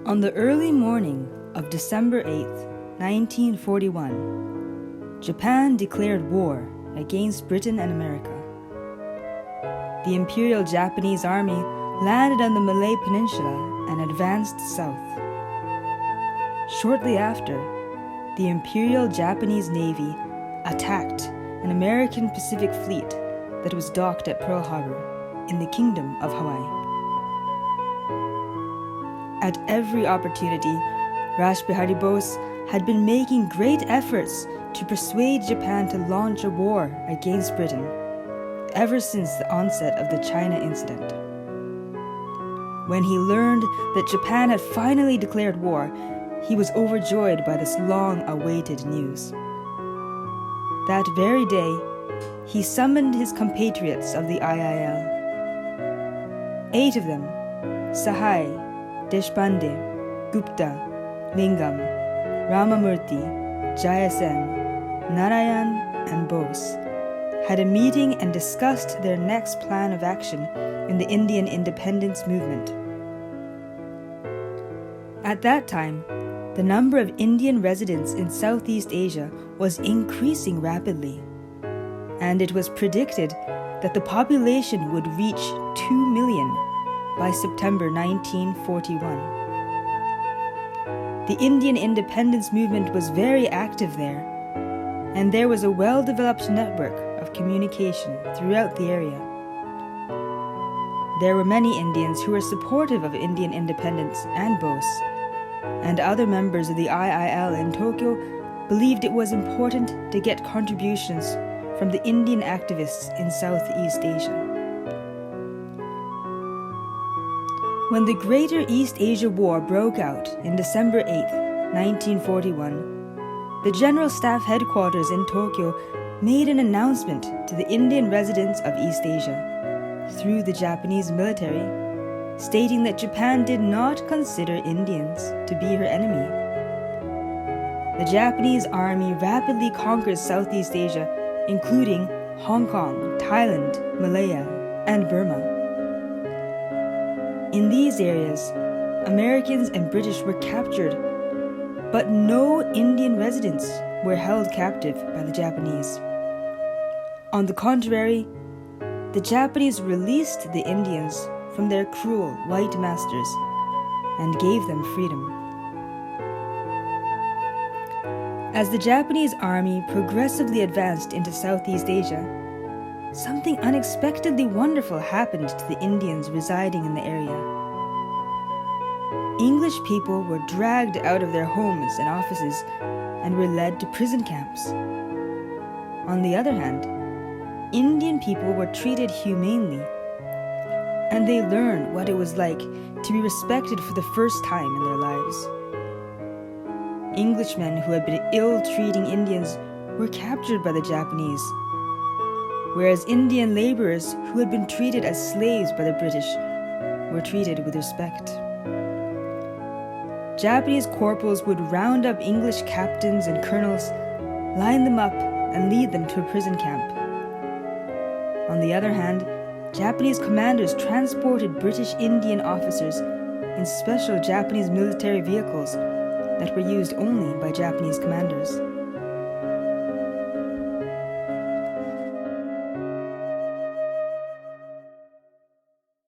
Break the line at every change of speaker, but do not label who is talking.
On the early morning of December 8th, 1941, Japan declared war against Britain and America. The Imperial Japanese Army landed on the Malay Peninsula and advanced south. Shortly after, the Imperial Japanese Navy attacked an American Pacific fleet that was docked at Pearl Harbor in the Kingdom of Hawaii. At every opportunity, Rash Behari Bose had been making great efforts to persuade Japan to launch a war against Britain ever since the onset of the China incident. When he learned that Japan had finally declared war, he was overjoyed by this long-awaited news. That very day, he summoned his compatriots of the IIL. 8 of them, Sahai, Deshpande, Gupta, Lingam, Ramamurthy, Jayasen, Narayan, and Bose, had a meeting and discussed their next plan of action in the Indian independence movement. At that time, the number of Indian residents in Southeast Asia was increasing rapidly, and it was predicted that the population would reach 2 million by September 1941. The Indian independence movement was very active there, and there was a well-developed network of communication throughout the area. There were many Indians who were supportive of Indian independence and Bose, and other members of the IIL in Tokyo believed it was important to get contributions from the Indian activists in Southeast Asia. When the Greater East Asia War broke out in December 8, 1941, the General Staff Headquarters in Tokyo made an announcement to the Indian residents of East Asia, through the Japanese military, stating that Japan did not consider Indians to be her enemy. The Japanese army rapidly conquered Southeast Asia, including Hong Kong, Thailand, Malaya, and Burma. In these areas, Americans and British were captured, but no Indian residents were held captive by the Japanese. On the contrary, the Japanese released the Indians from their cruel white masters and gave them freedom. As the Japanese army progressively advanced into Southeast Asia, something unexpectedly wonderful happened to the Indians residing in the area. English people were dragged out of their homes and offices and were led to prison camps. On the other hand, Indian people were treated humanely, and they learned what it was like to be respected for the first time in their lives. Englishmen who had been ill-treating Indians were captured by the Japanese, whereas Indian laborers who had been treated as slaves by the British were treated with respect. Japanese corporals would round up English captains and colonels, line them up, and lead them to a prison camp. On the other hand, Japanese commanders transported British Indian officers in special Japanese military vehicles that were used only by Japanese commanders.